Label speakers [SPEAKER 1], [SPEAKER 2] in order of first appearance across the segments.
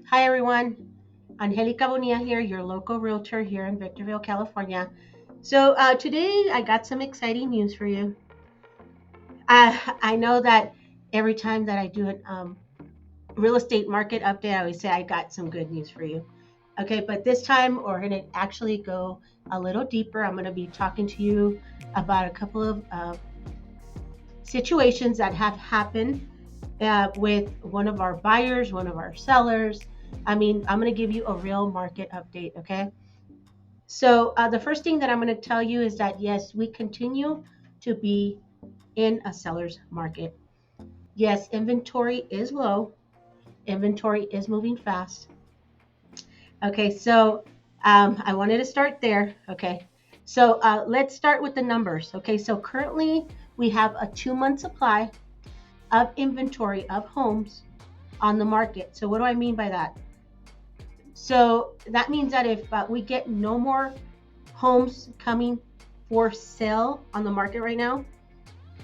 [SPEAKER 1] Hi everyone, Angelica Bonilla here, your local realtor here in Victorville, California. So today I got some exciting news for you. I know that every time that I do a real estate market update, I always say I got some good news for you. Okay, but this time we're going to actually go a little deeper. I'm going to be talking to you about a couple of situations that have happened with one of our buyers, one of our sellers. I'm going to give you a real market update, okay? So the first thing that I'm going to tell you is that yes, we continue to be in a seller's market. Yes, inventory is low, inventory is moving fast. Okay, so I wanted to start there. Okay, so let's start with the numbers. Okay, so currently we have a 2 month supply of inventory of homes on the market. So what do I mean by that? So that means that if we get no more homes coming for sale on the market right now,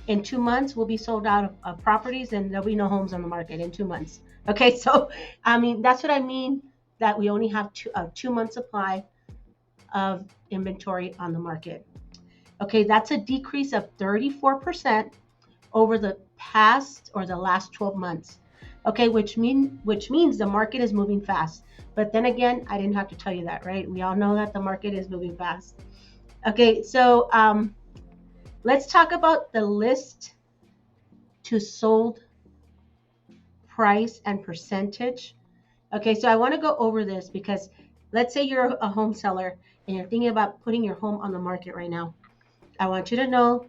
[SPEAKER 1] in 2 months we'll be sold out of properties and there'll be no homes on the market in 2 months. Okay, so that's what I mean, that we only have a 2 month supply of inventory on the market. Okay, that's a decrease of 34% over the past or the last 12 months. Okay, which means the market is moving fast. But then again, I didn't have to tell you that, right? We all know that the market is moving fast. Okay, so let's talk about the list to sold price and percentage. Okay, so I want to go over this because let's say you're a home seller and you're thinking about putting your home on the market right now. I want you to know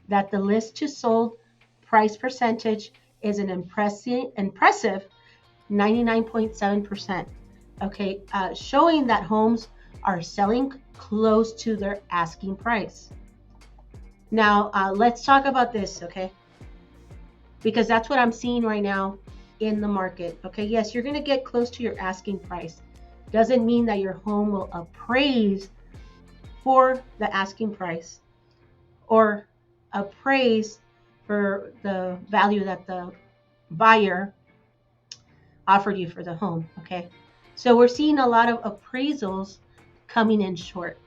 [SPEAKER 1] that the list to sold price percentage is an impressive 99.7%. Okay, showing that homes are selling close to their asking price. Now, let's talk about this, okay? Because that's what I'm seeing right now in the market. Okay, yes, you're going to get close to your asking price. Doesn't mean that your home will appraise for the asking price or appraise for the value that the buyer offered you for the home. Okay, so we're seeing a lot of appraisals coming in short.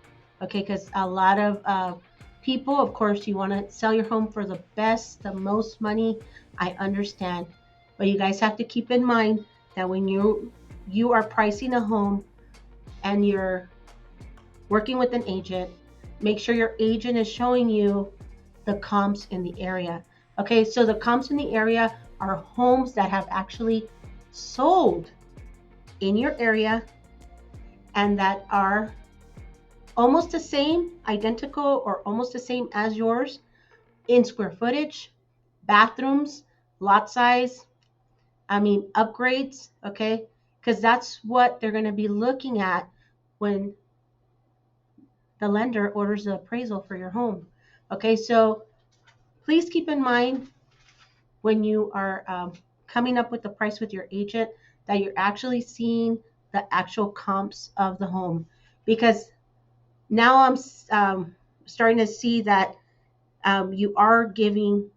[SPEAKER 1] Okay, because a lot of people, of course, you want to sell your home for the best, the most money. I understand, but you guys have to keep in mind that when you are pricing a home and you're working with an agent, make sure your agent is showing you the comps in the area. Okay, so the comps in the area are homes that have actually sold in your area and that are almost the same, identical, or almost the same as yours in square footage, bathrooms, lot size, upgrades, okay? Because that's what they're going to be looking at when the lender orders the appraisal for your home. Okay, so please keep in mind when you are coming up with the price with your agent that you're actually seeing the actual comps of the home. Because now I'm starting to see that you are giving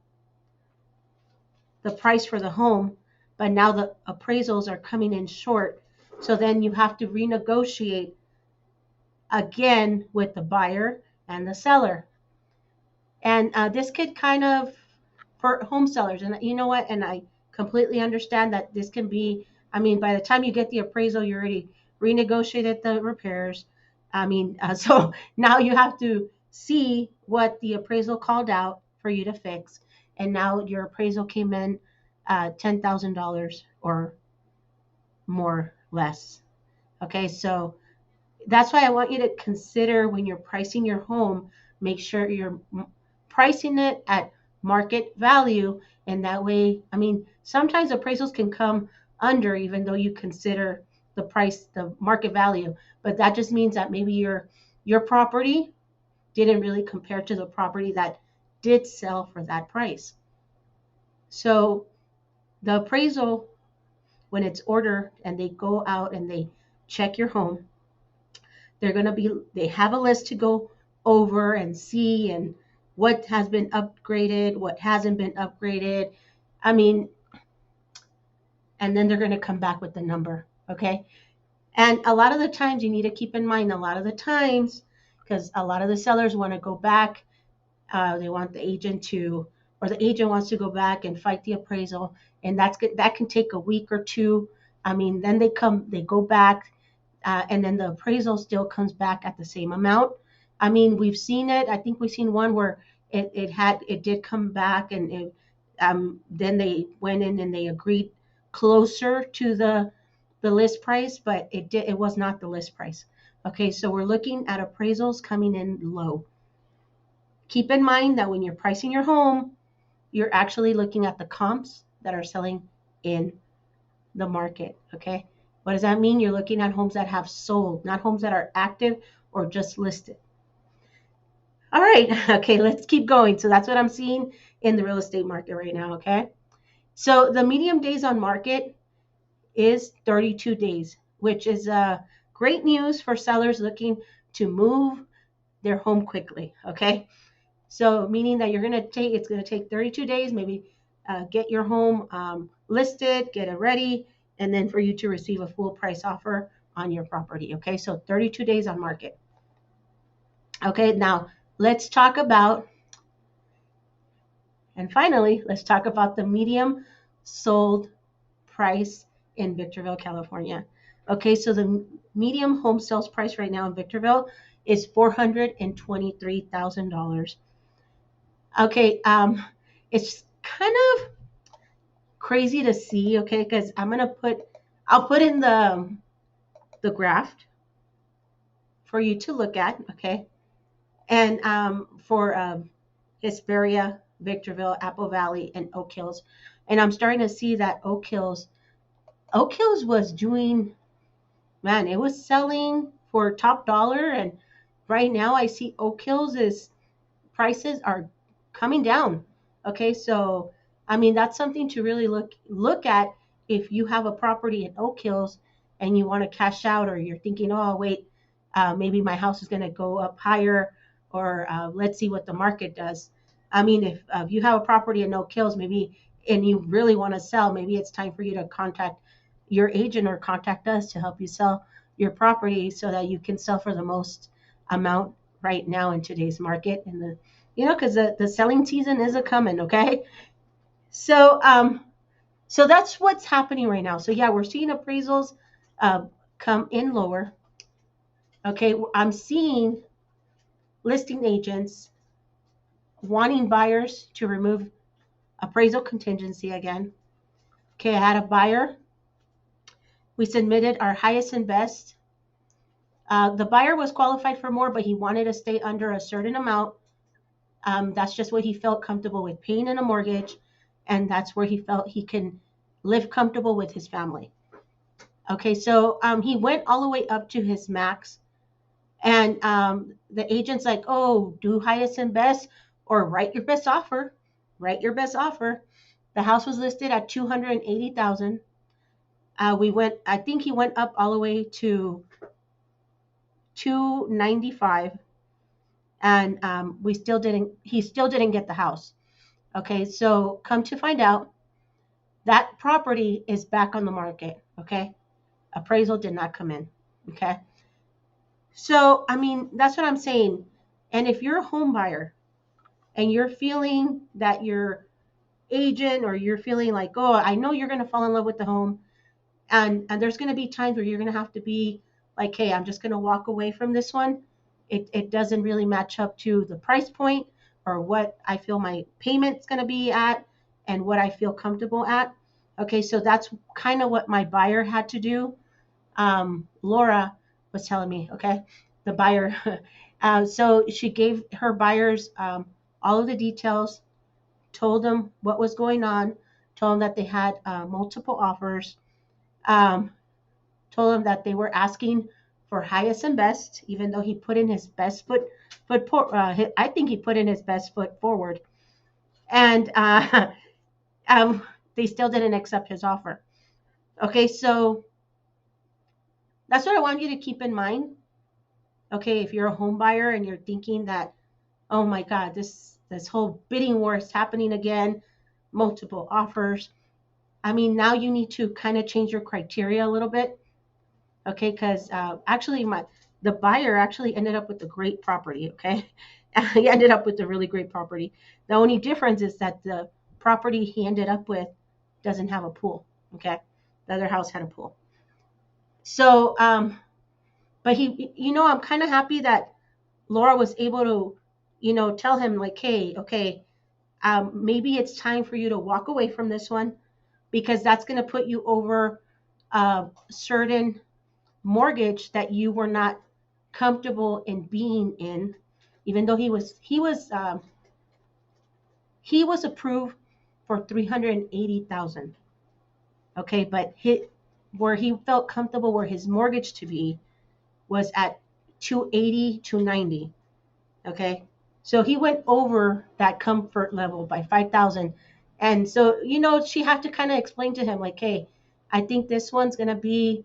[SPEAKER 1] the price for the home, but now the appraisals are coming in short. So then you have to renegotiate again with the buyer and the seller. And this could kind of, for home sellers, and you know what, and I completely understand that this can be, by the time you get the appraisal, you already renegotiated the repairs. So now you have to see what the appraisal called out for you to fix. And now your appraisal came in $10,000 or more less. Okay, so that's why I want you to consider when you're pricing your home, make sure you're pricing it at market value. And that way, sometimes appraisals can come under even though you consider the price, the market value. But that just means that maybe your property didn't really compare to the property that did sell for that price. So the appraisal, when it's ordered and they go out and they check your home, they have a list to go over and see and what has been upgraded, what hasn't been upgraded. I mean, and then they're going to come back with the number. Okay. And a lot of the times you need to keep in mind, a lot of the times, because a lot of the sellers want to go back, they want the agent to, or the agent wants to go back and fight the appraisal, and that can take a week or two. I mean, then they go back, and then the appraisal still comes back at the same amount. I mean, we've seen it. I think we've seen one where it did come back, and then they went in and they agreed closer to the list price, but it was not the list price. Okay, so we're looking at appraisals coming in low. Keep in mind that when you're pricing your home, you're actually looking at the comps that are selling in the market. Okay, what does that mean? You're looking at homes that have sold, not homes that are active or just listed. All right, okay, let's keep going. So that's what I'm seeing in the real estate market right now. Okay, so the medium days on market is 32 days, which is great news for sellers looking to move their home quickly. Okay, so meaning that it's going to take 32 days, maybe get your home listed, get it ready, and then for you to receive a full price offer on your property. Okay, so 32 days on market. Okay, now let's talk about, and finally, let's talk about the medium sold price in Victorville, California. Okay, so the medium home sales price right now in Victorville is $423,000. Okay, it's kind of crazy to see, okay, because I'll put in the graph for you to look at, okay, and for Hesperia, Victorville, Apple Valley, and Oak Hills, and I'm starting to see that Oak Hills was doing, man, it was selling for top dollar, and right now I see Oak Hills prices are coming down. Okay, so I mean that's something to really look at if you have a property in Oak Hills and you want to cash out, or you're thinking, oh wait, maybe my house is going to go up higher, or let's see what the market does. I mean, if you have a property in Oak Hills, maybe, and you really want to sell, maybe it's time for you to contact your agent or contact us to help you sell your property so that you can sell for the most amount right now in today's market, and because the selling season is a coming. Okay, so so that's what's happening right now. So yeah, we're seeing appraisals come in lower. Okay, I'm seeing listing agents wanting buyers to remove appraisal contingency again. Okay, I had a buyer. We submitted our highest and best. The buyer was qualified for more, but he wanted to stay under a certain amount. That's just what he felt comfortable with paying in a mortgage, and that's where he felt he can live comfortable with his family. Okay, so he went all the way up to his max, and the agent's like, oh, do highest and best, or write your best offer. Write your best offer. The house was listed at $280,000. I think he went up all the way to $295,000, and he still didn't get the house. Okay, so come to find out, that property is back on the market. Okay, appraisal did not come in. Okay, so I mean that's what I'm saying. And if you're a home buyer and you're feeling that your agent, or you're feeling like, oh, I know you're going to fall in love with the home, and there's going to be times where you're going to have to be like, hey, I'm just going to walk away from this one. It doesn't really match up to the price point or what I feel my payment's going to be at and what I feel comfortable at. Okay, so that's kind of what my buyer had to do. Laura was telling me, okay, the buyer. So she gave her buyers all of the details, told them what was going on, told them that they had multiple offers, told them that they were asking for highest and best, even though he put in his best I think he put in his best foot forward, and they still didn't accept his offer. Okay, so that's what I want you to keep in mind. Okay, if you're a home buyer and you're thinking that, oh my God, this whole bidding war is happening again, multiple offers. I mean, now you need to kind of change your criteria a little bit, okay? Because actually, the buyer actually ended up with a great property, okay? He ended up with a really great property. The only difference is that the property he ended up with doesn't have a pool, okay? The other house had a pool. So, but I'm kind of happy that Laura was able to, tell him like, hey, okay, maybe it's time for you to walk away from this one because that's going to put you over a certain mortgage that you were not comfortable in being in, even though he was approved for 380,000. Okay, but where he felt comfortable where his mortgage to be was at 280, 290. Okay, so he went over that comfort level by 5,000. And so, she had to kind of explain to him, like, hey, I think this one's going to be,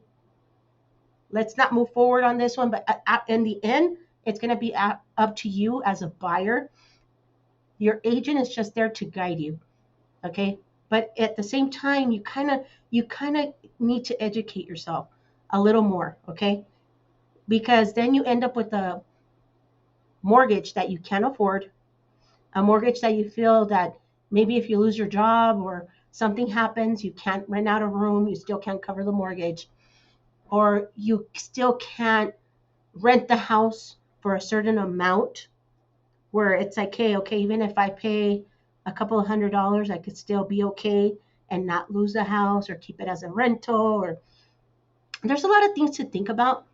[SPEAKER 1] let's not move forward on this one. But in the end, it's going to be up to you as a buyer. Your agent is just there to guide you. Okay. But at the same time, you kind of need to educate yourself a little more. Okay. Because then you end up with a mortgage that you can't afford, a mortgage that you feel that maybe if you lose your job or something happens, you can't rent out a room, you still can't cover the mortgage, or you still can't rent the house for a certain amount where it's like, hey, okay, even if I pay a couple of $100s, I could still be okay and not lose the house or keep it as a rental. Or there's a lot of things to think about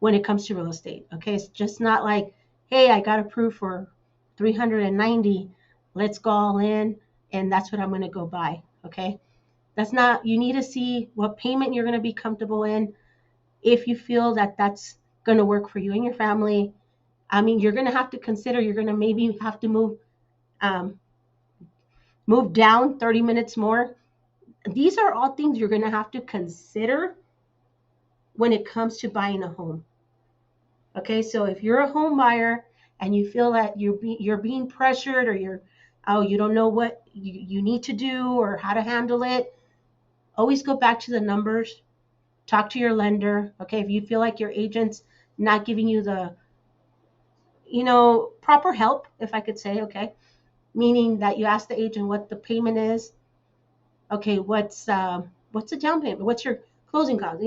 [SPEAKER 1] when it comes to real estate. Okay, it's just not like, hey, I got approved for 390, let's go all in, and that's what I'm going to go buy. Okay, that's not. You need to see what payment you're going to be comfortable in. If you feel that that's going to work for you and your family, I mean, you're going to have to consider. You're going to maybe have to move down 30 minutes more. These are all things you're going to have to consider when it comes to buying a home. Okay, so if you're a home buyer and you feel that you're being pressured, or you don't know what you need to do or how to handle it, always go back to the numbers. Talk to your lender. Okay, if you feel like your agent's not giving you the proper help, if I could say, okay, meaning that you ask the agent what the payment is. Okay, what's the down payment? What's your closing cost?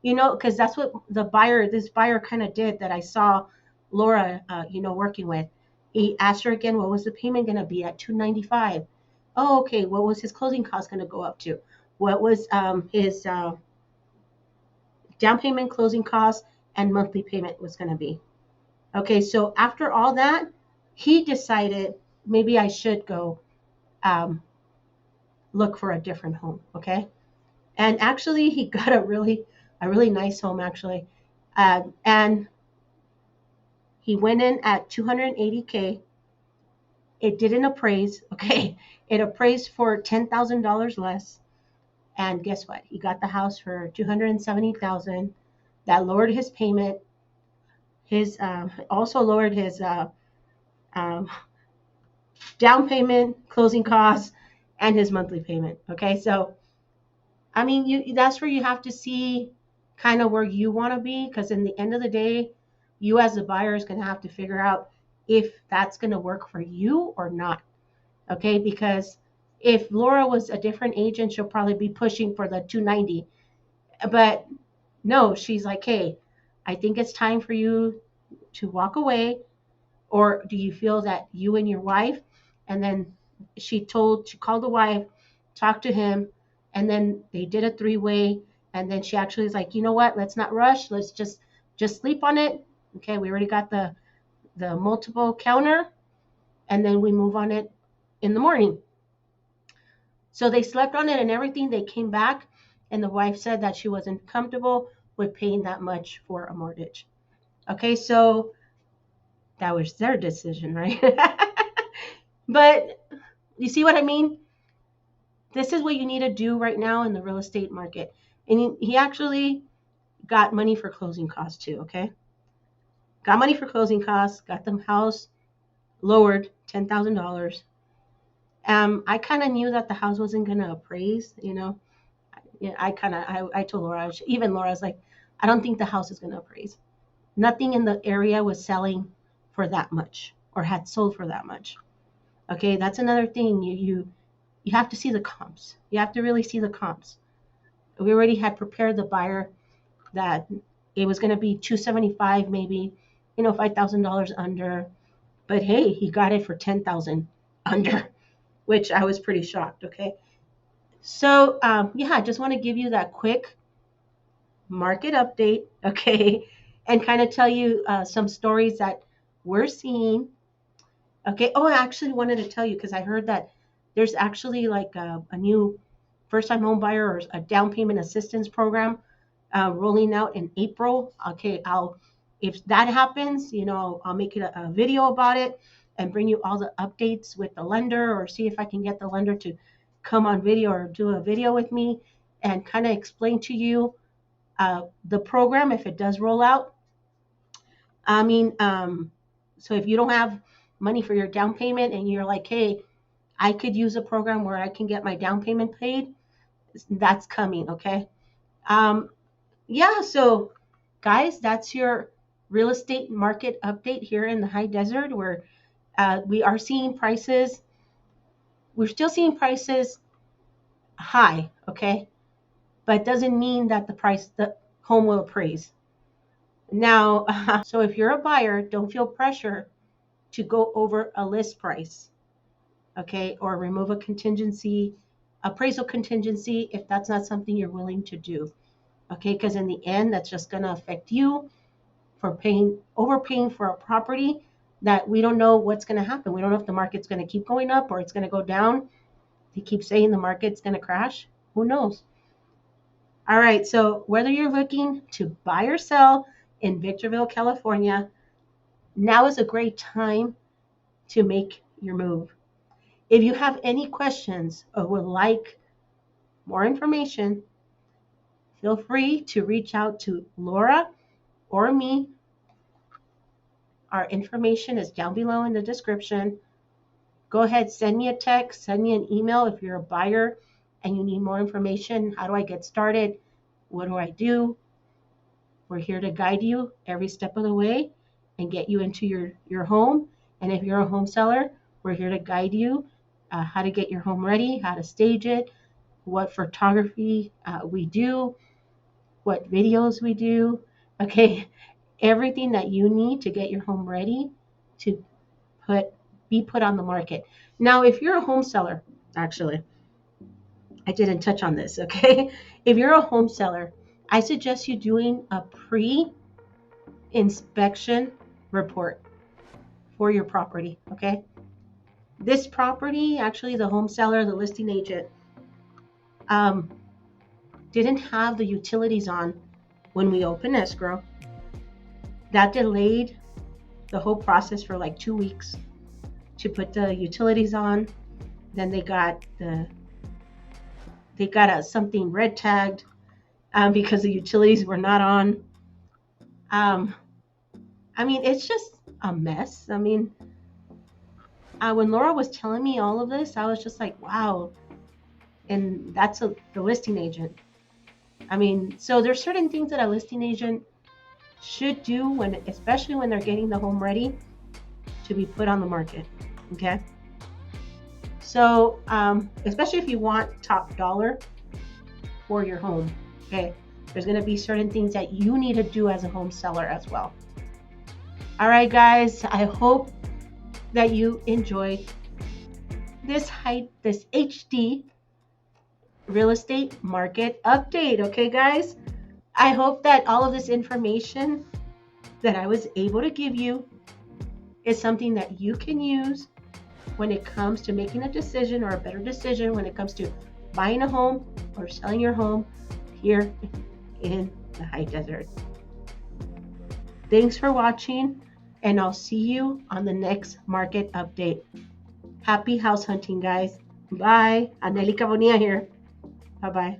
[SPEAKER 1] Because that's what this buyer kind of did that I saw Laura, working with. He asked her again, what was the payment going to be at 295? Oh, okay. What was his closing cost going to go up to? What was his down payment, closing cost, and monthly payment was going to be? Okay, so after all that, he decided maybe I should go look for a different home. Okay. And actually, he got a really nice home, actually. And he went in at 280K. It didn't appraise, okay? It appraised for $10,000 less. And guess what? He got the house for 270,000. That lowered his payment. His also lowered his um, down payment, closing costs, and his monthly payment. Okay, so I mean, that's where you have to see kind of where you want to be, because in the end of the day, you as a buyer is going to have to figure out if that's going to work for you or not. Okay, because if Laura was a different agent, she'll probably be pushing for the 290. But no, she's like, hey, I think it's time for you to walk away. Or do you feel that you and your wife, and then she called the wife, talked to him, and then they did a three-way, and then she actually is like, you know what, let's not rush, let's just sleep on it. Okay, we already got the multiple counter, and then we move on it in the morning. So they slept on it and everything. They came back, and the wife said that she wasn't comfortable with paying that much for a mortgage. Okay, so that was their decision, right? But you see what I mean? This is what you need to do right now in the real estate market. And he actually got money for closing costs too, okay? Got money for closing costs, got the house lowered $10,000. I kind of knew that the house wasn't going to appraise, Yeah, I told Laura, even Laura was like, I don't think the house is going to appraise. Nothing in the area was selling for that much or had sold for that much. Okay, that's another thing. You have to see the comps. You have to really see the comps. We already had prepared the buyer that it was going to be 275, maybe, $5,000 under. But hey, he got it for 10,000 under, which I was pretty shocked. Okay, so yeah, I just want to give you that quick market update. Okay, and kind of tell you some stories that we're seeing. Okay. Oh, I actually wanted to tell you because I heard that there's actually like a new first-time home buyer or a down payment assistance program rolling out in April. Okay, if that happens, I'll make it a video about it and bring you all the updates with the lender, or see if I can get the lender to come on video or do a video with me and kind of explain to you the program if it does roll out. I mean, so if you don't have money for your down payment and you're like, hey, I could use a program where I can get my down payment paid, that's coming. Okay. Um, yeah. So, guys, that's your real estate market update here in the high desert, where we are seeing prices. We're still seeing prices high. Okay. But it doesn't mean that the home will appraise. Now, so if you're a buyer, don't feel pressure to go over a list price, okay, or remove a contingency, appraisal contingency, if that's not something you're willing to do, okay, because in the end, that's just going to affect you for overpaying for a property that we don't know what's going to happen. We don't know if the market's going to keep going up or it's going to go down. They keep saying the market's going to crash. Who knows? All right, so whether you're looking to buy or sell in Victorville, California, now is a great time to make your move. If you have any questions or would like more information, feel free to reach out to Laura or me. Our information is down below in the description. Go ahead, send me a text, send me an email if you're a buyer and you need more information. How do I get started? What do I do? We're here to guide you every step of the way and get you into your home. And if you're a home seller, we're here to guide you how to get your home ready, how to stage it, what photography we do, what videos we do. Okay, everything that you need to get your home ready to be put on the market. Now, if you're a home seller, actually, I didn't touch on this, okay? If you're a home seller, I suggest you doing a pre-inspection report for your property, okay? This property, actually, the home seller, the listing agent, didn't have the utilities on when we opened escrow. That delayed the whole process for like 2 weeks to put the utilities on. Then they got something red tagged because the utilities were not on. I mean, it's just a mess. I mean, when Laura was telling me all of this, I was just like, wow. And that's the listing agent. I mean, so there's certain things that a listing agent should do especially when they're getting the home ready to be put on the market. Okay. So, especially if you want top dollar for your home, okay, there's going to be certain things that you need to do as a home seller as well. All right, guys, I hope that you enjoyed this HD real estate market update. Okay, guys, I hope that all of this information that I was able to give you is something that you can use when it comes to making a decision, or a better decision when it comes to buying a home or selling your home here in the high desert. Thanks for watching, and I'll see you on the next market update. Happy house hunting, guys. Bye. Angelica Bonilla here. Bye-bye.